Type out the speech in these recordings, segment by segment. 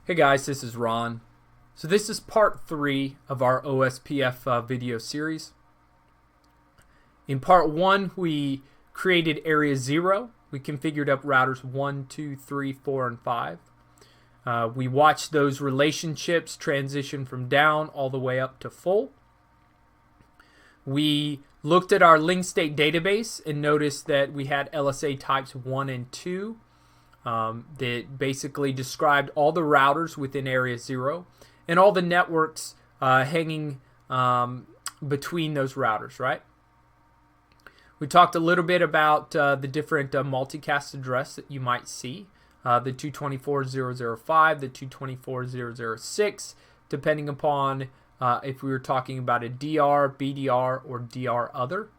Hey guys, this is Ron. So this is part 3 of our OSPF video series. In part 1, we created area 0. We configured up routers 1, 2, 3, 4, and 5. We watched those relationships transition from down all the way up to full. We looked at our link state database and noticed that we had LSA types 1 and 2. That basically described all the routers within area 0 and all the networks hanging between those routers, right? We talked a little bit about the different multicast address that you might see, the 224.0.0.5, the 224.0.0.6, depending upon if we were talking about a DR, BDR, or DR other.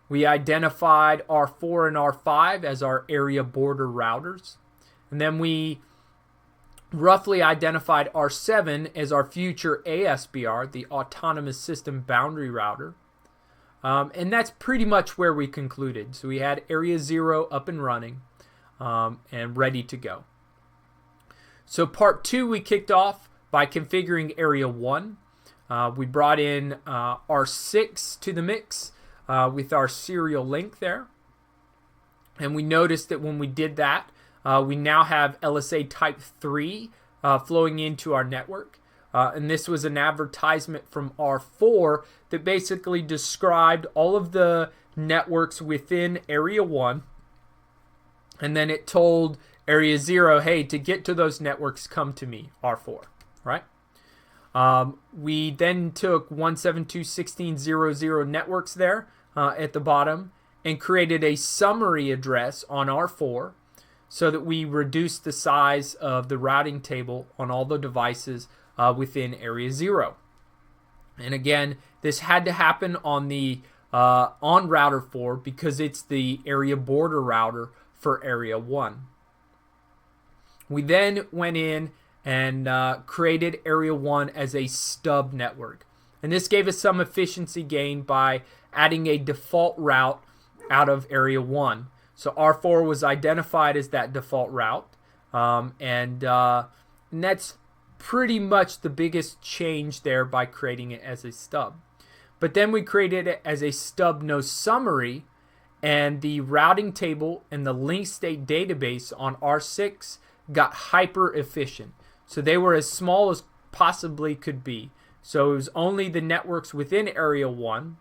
We identified R4 and R5 as our area border routers. And then we roughly identified R7 as our future ASBR, the Autonomous System Boundary Router. And that's pretty much where we concluded. So we had area 0 up and running and ready to go. So part 2 we kicked off by configuring area 1. We brought in R6 to the mix. With our serial link there, and we noticed that when we did that, we now have LSA type 3 flowing into our network, and this was an advertisement from R4 that basically described all of the networks within area 1, and then it told area 0, hey, to get to those networks, come to me, R4, right? We then took 172.16.0.0 networks there at the bottom and created a summary address on R4 so that we reduced the size of the routing table on all the devices within area 0. And again, this had to happen on the on router 4 because it's the area border router for area 1. We then went in and created area 1 as a STUB network. And this gave us some efficiency gain by adding a default route out of area 1. So R4 was identified as that default route. And that's pretty much the biggest change there by creating it as a STUB. But then we created it as a STUB no summary, and the routing table and the link state database on R6 got hyper efficient. So they were as small as possibly could be. So it was only the networks within area 1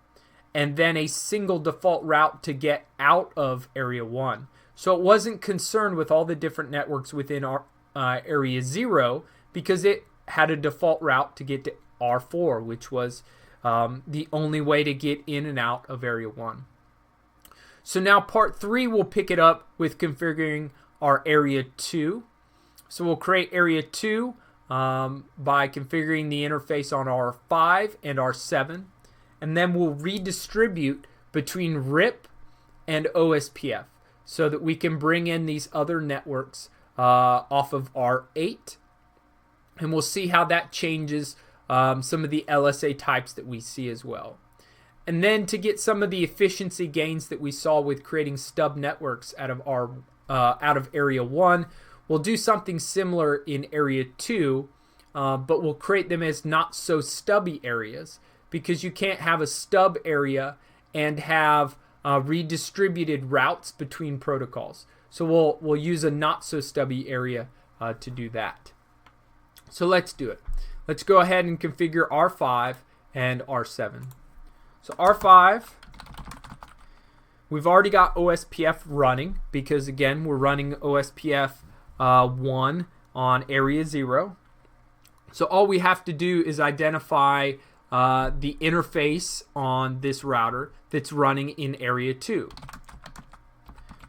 and then a single default route to get out of area 1. So it wasn't concerned with all the different networks within our, area 0 because it had a default route to get to R4, which was the only way to get in and out of area 1. So now part 3 we'll pick it up with configuring our area 2. So we'll create area 2 by configuring the interface on R5 and R7, and then we'll redistribute between RIP and OSPF so that we can bring in these other networks off of R8, and we'll see how that changes some of the LSA types that we see as well. And then to get some of the efficiency gains that we saw with creating STUB networks out of area 1, we'll do something similar in area 2, but we'll create them as not so stubby areas because you can't have a STUB area and have redistributed routes between protocols. So we'll use a not so stubby area to do that. So let's do it. Let's go ahead and configure R5 and R7. So R5, we've already got OSPF running because again we're running OSPF 1 on area 0. So all we have to do is identify the interface on this router that's running in area 2.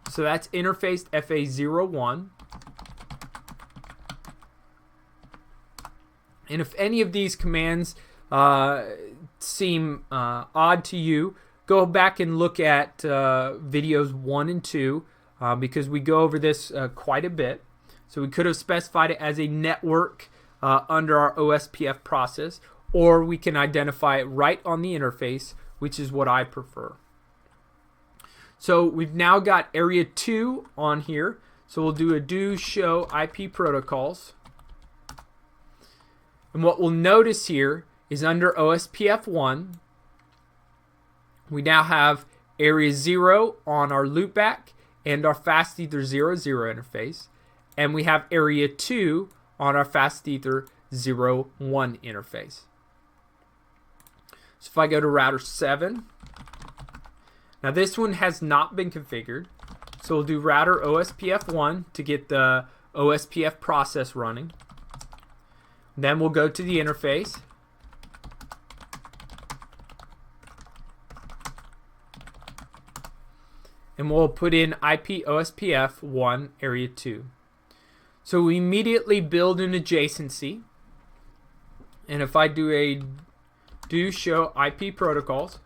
So that's interfaced FA01. And if any of these commands seem odd to you, go back and look at videos 1 and 2 because we go over this quite a bit. So we could have specified it as a network under our OSPF process, or we can identify it right on the interface, which is what I prefer. So we've now got area 2 on here. So we'll do a do show IP protocols. And what we'll notice here is under OSPF 1, we now have area 0 on our loopback and our fast ether 00 interface. And we have area 2 on our fast ether 01 interface. So if I go to router 7, now this one has not been configured. So we'll do router OSPF 1 to get the OSPF process running. Then we'll go to the interface. And we'll put in IP OSPF 1 area 2. So we immediately build an adjacency. And if I do show IP protocols,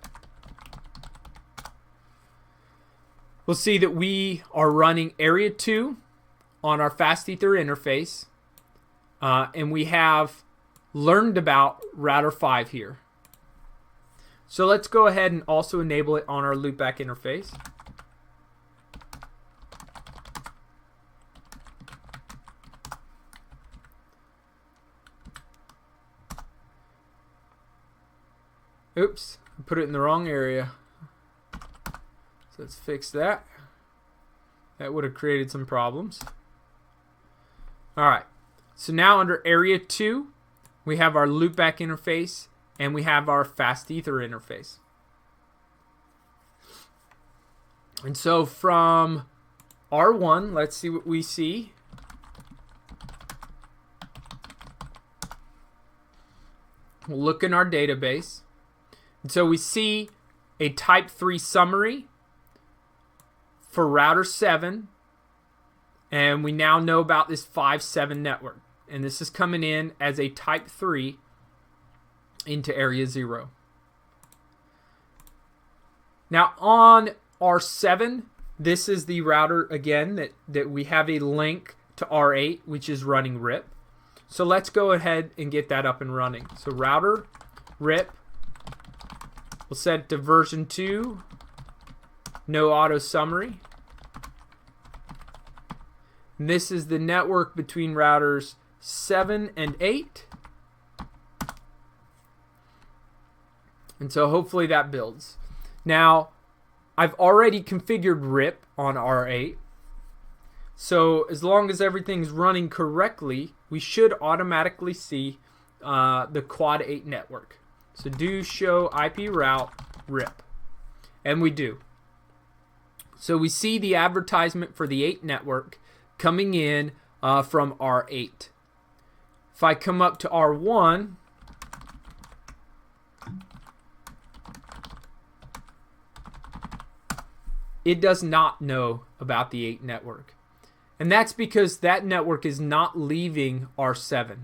we'll see that we are running area 2 on our fast ether interface. And we have learned about router 5 here. So let's go ahead and also enable it on our loopback interface. Oops, I put it in the wrong area. So let's fix that. That would have created some problems. Alright, so now under area 2, we have our loopback interface and we have our fast ether interface. And so from R1, let's see what we see. We'll look in our database. And so we see a type 3 summary for router 7, and we now know about this 5.7 network, and this is coming in as a type 3 into area 0. Now on R7, this is the router again that we have a link to R8, which is running RIP. So let's go ahead and get that up and running. So router RIP, we'll set it to version 2, no auto summary. And this is the network between routers 7 and 8. And so hopefully that builds. Now, I've already configured RIP on R8. So as long as everything's running correctly, we should automatically see the quad 8 network. So do show IP route RIP. And we do. So we see the advertisement for the 8 network coming in from R8. If I come up to R1, it does not know about the 8 network. And that's because that network is not leaving R7.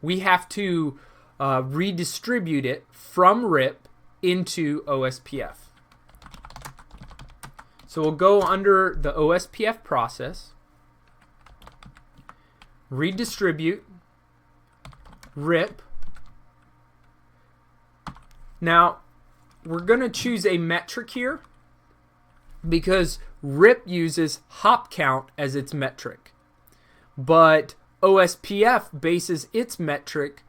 We have to redistribute it from RIP into OSPF. So we'll go under the OSPF process, redistribute, RIP. Now, we're going to choose a metric here because RIP uses hop count as its metric. But OSPF bases its metric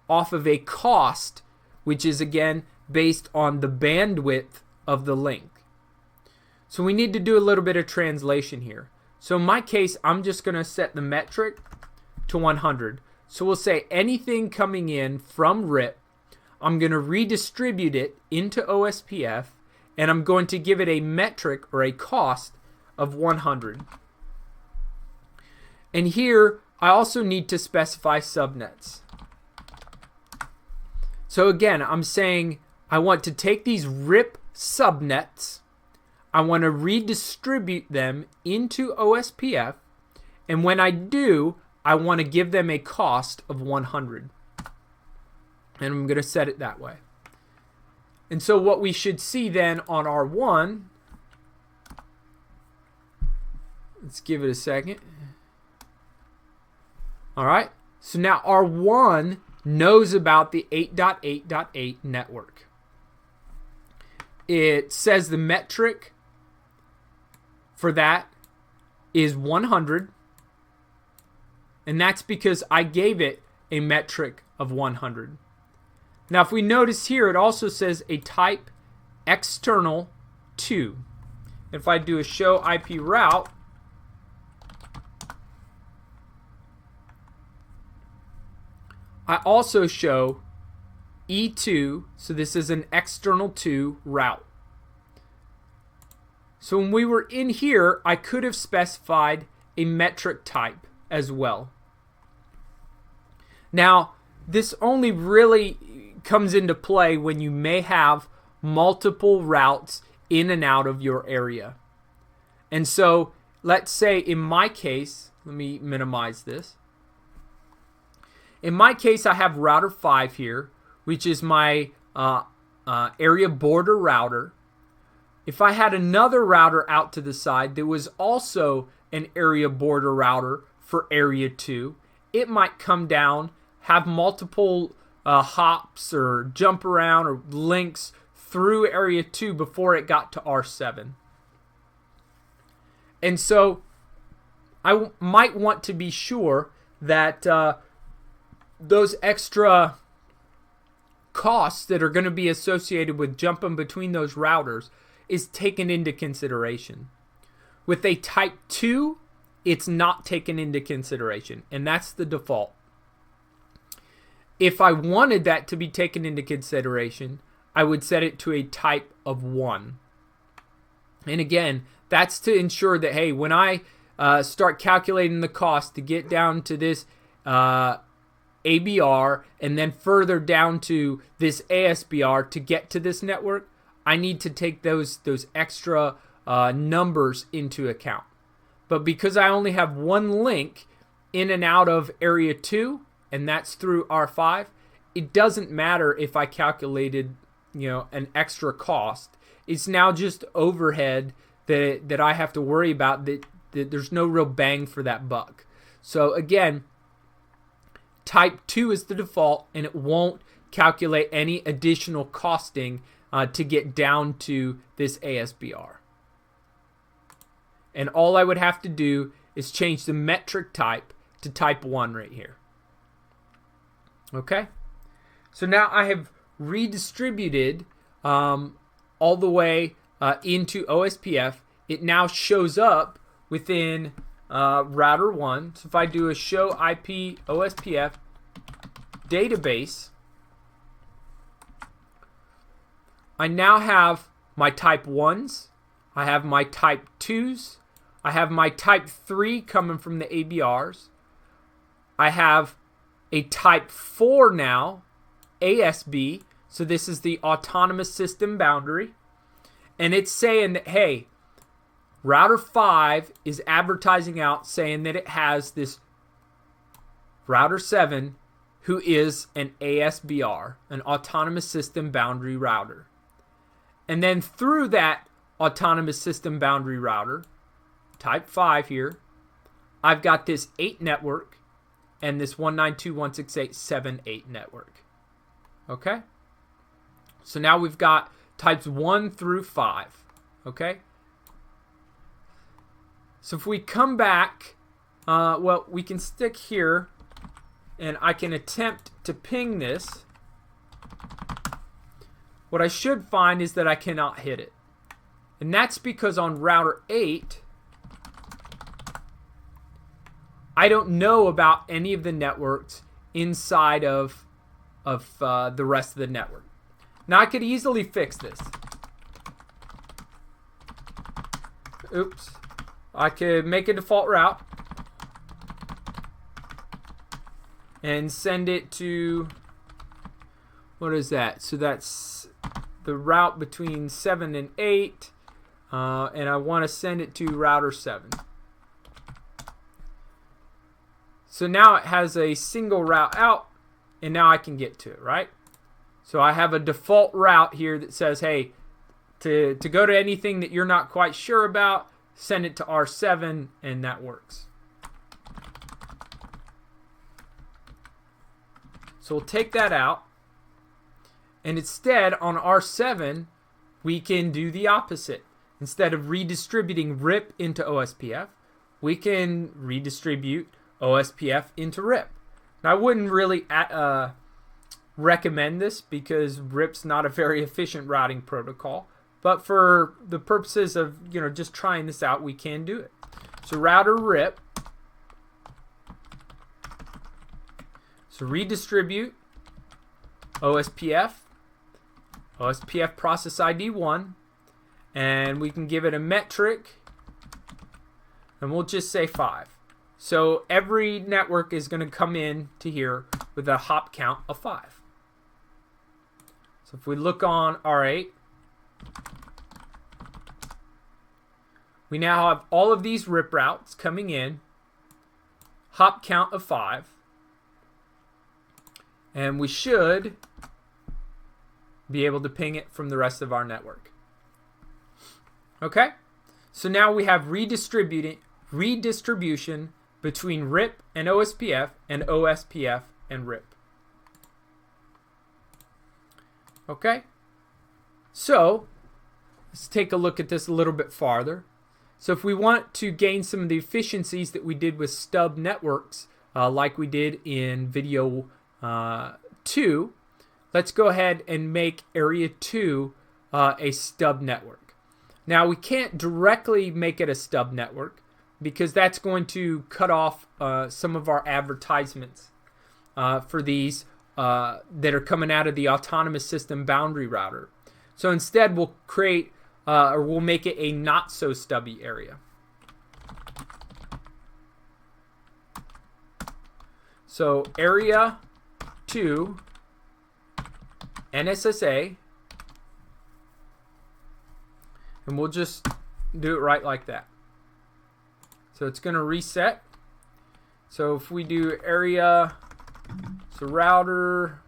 off of a cost, which is again based on the bandwidth of the link. So we need to do a little bit of translation here. So in my case, I'm just going to set the metric to 100. So we'll say anything coming in from RIP, I'm going to redistribute it into OSPF, and I'm going to give it a metric or a cost of 100. And here, I also need to specify subnets. So again, I'm saying I want to take these RIP subnets, I want to redistribute them into OSPF, and when I do, I want to give them a cost of 100. And I'm going to set it that way. And so what we should see then on R1, let's give it a second. All right, so now R1 knows about the 8.8.8 network. It says the metric for that is 100, and that's because I gave it a metric of 100. Now if we notice here, it also says a type external 2. If I do a show IP route, I also show E2, so this is an external 2 route. So when we were in here, I could have specified a metric type as well. Now, this only really comes into play when you may have multiple routes in and out of your area. And so, let's say in my case, let me minimize this. In my case, I have router 5 here, which is my area border router. If I had another router out to the side that was also an area border router for area 2, it might come down, have multiple hops or jump around or links through area 2 before it got to R7. And so I might want to be sure that those extra costs that are going to be associated with jumping between those routers is taken into consideration. With a type 2, it's not taken into consideration, and that's the default. If I wanted that to be taken into consideration, I would set it to a type of 1. And again, that's to ensure that, hey, when I start calculating the cost to get down to this ABR and then further down to this ASBR to get to this network, I need to take those extra numbers into account. But because I only have one link in and out of area 2, and that's through R5, it doesn't matter if I calculated, an extra cost. It's now just overhead that I have to worry about, that there's no real bang for that buck. So again, type 2 is the default, and it won't calculate any additional costing to get down to this ASBR. And all I would have to do is change the metric type to type 1 right here. Okay? So now I have redistributed all the way into OSPF. It now shows up within router 1. So if I do a show IP OSPF database, I now have my type 1s, I have my type 2s, I have my type 3 coming from the ABRs, I have a type 4 now, ASB, so this is the autonomous system boundary, and it's saying that, hey, router 5 is advertising out saying that it has this router 7 who is an ASBR, an autonomous system boundary router. And then through that autonomous system boundary router, type 5 here, I've got this 8 network and this 192.168.7.8 network. Okay? So now we've got types 1 through 5. Okay? So if we come back, we can stick here and I can attempt to ping this. What I should find is that I cannot hit it. And that's because on router 8, I don't know about any of the networks inside of the rest of the network. Now I could easily fix this. Oops. I could make a default route and send it to, what is that? So that's the route between 7 and 8, and I want to send it to router 7. So now it has a single route out, and now I can get to it, right? So I have a default route here that says, hey, to go to anything that you're not quite sure about, send it to R7, and that works. So we'll take that out, and instead on R7 we can do the opposite. Instead of redistributing RIP into OSPF, we can redistribute OSPF into RIP. Now I wouldn't really recommend this because RIP's not a very efficient routing protocol. But for the purposes of just trying this out, we can do it. So router RIP. So redistribute OSPF process ID 1, and we can give it a metric, and we'll just say 5. So every network is going to come in to here with a hop count of 5. So if we look on R8, we now have all of these RIP routes coming in, hop count of 5, and we should be able to ping it from the rest of our network. Okay, so now we have redistribution between RIP and OSPF and RIP. Okay, so let's take a look at this a little bit farther. So if we want to gain some of the efficiencies that we did with STUB networks, like we did in video 2, let's go ahead and make area 2 a STUB network. Now we can't directly make it a STUB network because that's going to cut off some of our advertisements for these that are coming out of the autonomous system boundary router. So instead we'll create or we'll make it a not so stubby area. So area 2 NSSA, and we'll just do it right like that. So it's going to reset. So if we do area, so router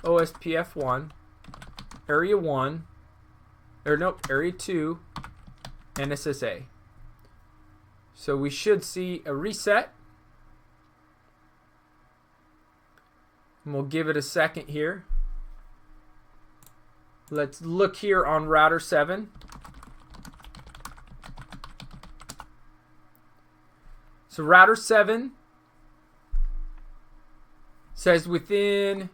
OSPF 1, area 1, or nope, area 2, NSSA. So we should see a reset. And we'll give it a second here. Let's look here on router 7. So router 7 says within,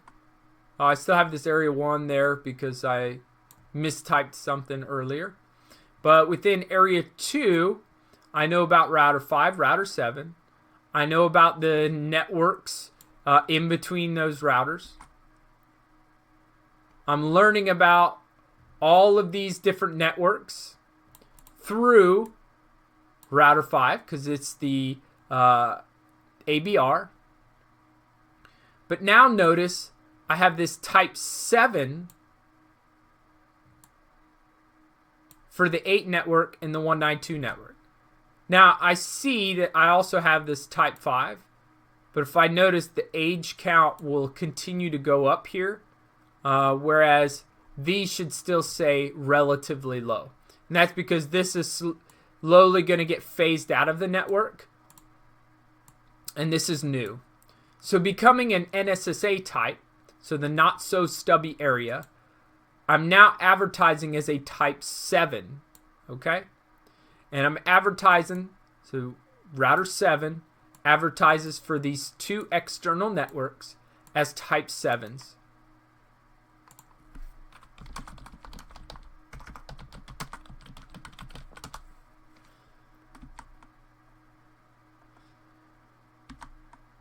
I still have this area 1 there because I mistyped something earlier. But within area 2, I know about router 5, router 7. I know about the networks in between those routers. I'm learning about all of these different networks through router 5 because it's the ABR. But now notice I have this type 7 for the 8 network and the 192 network. Now I see that I also have this type 5, but if I notice the age count will continue to go up here, whereas these should still say relatively low. And that's because this is slowly going to get phased out of the network, and this is new. So becoming an NSSA type, so the not so stubby area, I'm now advertising as a type 7, okay? And I'm advertising, so router 7 advertises for these 2 external networks as type 7s.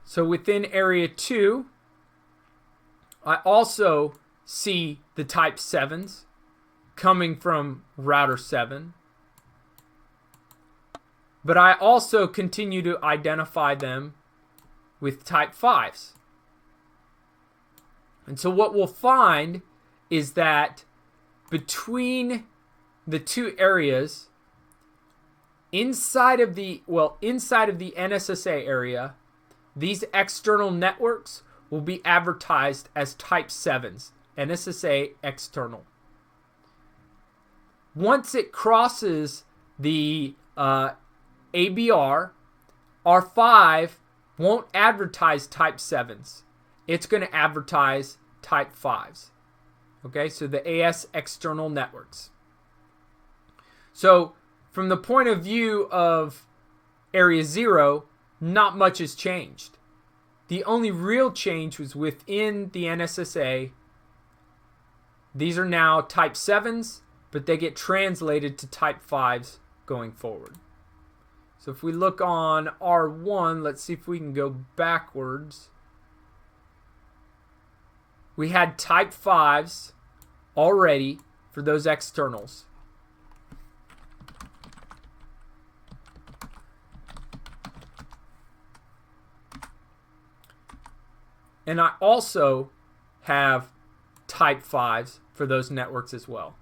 So within area 2, I also see the type 7s coming from router 7. But I also continue to identify them with type 5s. And so what we'll find is that between the 2 areas, inside of the NSSA area, these external networks will be advertised as type 7s, NSSA external. Once it crosses the ABR, R5 won't advertise type 7s. It's going to advertise type 5s. Okay, so the AS external networks. So from the point of view of area 0, not much has changed. The only real change was within the NSSA. These are now type 7s, but they get translated to type 5s going forward. So if we look on R1, let's see if we can go backwards. We had type 5s already for those externals. And I also have type 5s for those networks as well.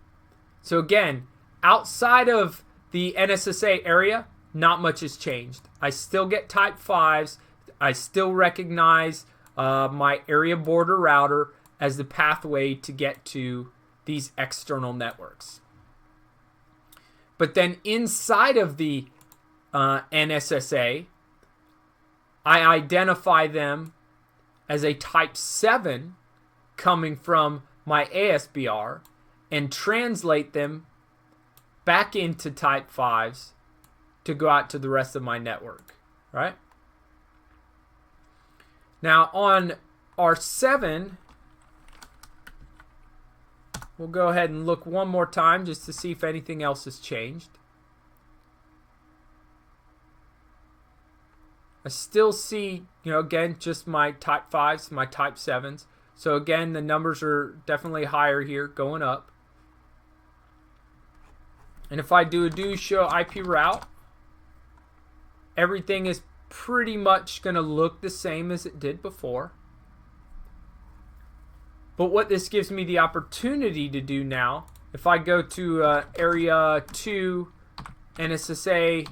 So again, outside of the NSSA area, not much has changed. I still get type 5s. I still recognize my area border router as the pathway to get to these external networks. But then inside of the NSSA, I identify them as a type 7 coming from my ASBR and translate them back into type 5s to go out to the rest of my network, right? Now on R7, we'll go ahead and look one more time just to see if anything else has changed. I still see, again, just my type 5s, my type 7s. So again, the numbers are definitely higher here, going up. And if I do show IP route, everything is pretty much going to look the same as it did before. But what this gives me the opportunity to do now, if I go to area 2, NSSA,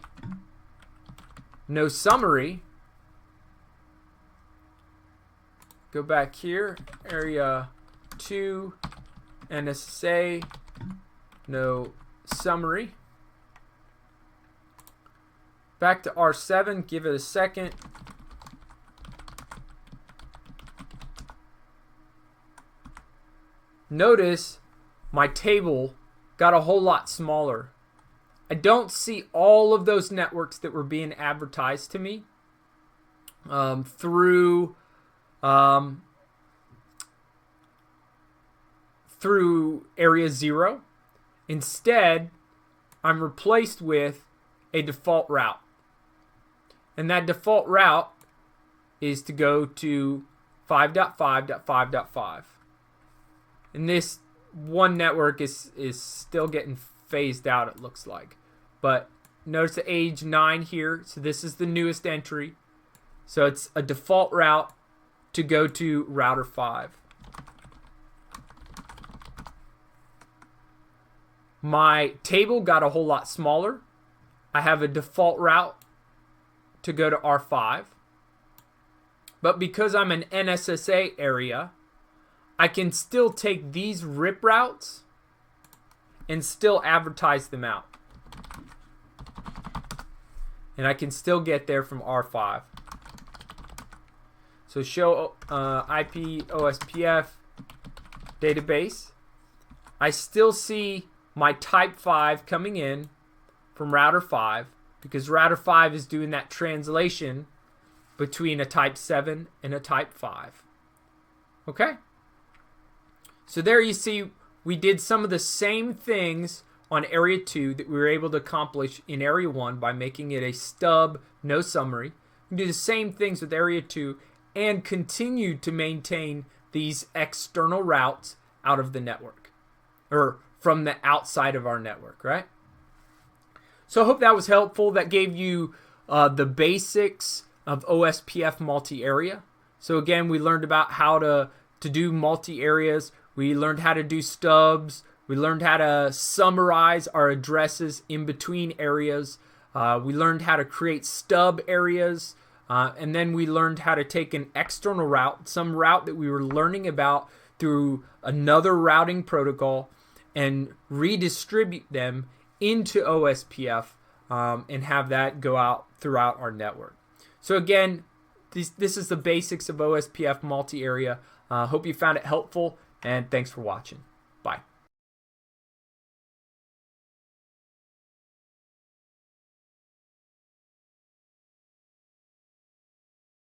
no summary, go back here, area 2, NSSA, no summary. Back to R7, give it a second. Notice my table got a whole lot smaller. I don't see all of those networks that were being advertised to me through area 0. Instead, I'm replaced with a default route. And that default route is to go to 5.5.5.5. And this one network is still getting phased out, it looks like. But notice the age 9 here. So this is the newest entry. So it's a default route to go to router 5. My table got a whole lot smaller. I have a default route to go to R5. But because I'm an NSSA area, I can still take these RIP routes and still advertise them out. And I can still get there from R5. So show IP OSPF database. I still see my type 5 coming in from router 5 because router 5 is doing that translation between a type 7 and a type 5. Okay? So there you see we did some of the same things on area 2 that we were able to accomplish in area 1 by making it a stub, no summary. We can do the same things with area 2 and continue to maintain these external routes out of the network or from the outside of our network, right? So I hope that was helpful. That gave you the basics of OSPF multi-area. So again, we learned about how to do multi-areas. We learned how to do stubs. We learned how to summarize our addresses in between areas. We learned how to create stub areas. And then we learned how to take an external route, some route that we were learning about through another routing protocol, and redistribute them into OSPF and have that go out throughout our network. So again, this is the basics of OSPF multi-area. Hope you found it helpful, and thanks for watching.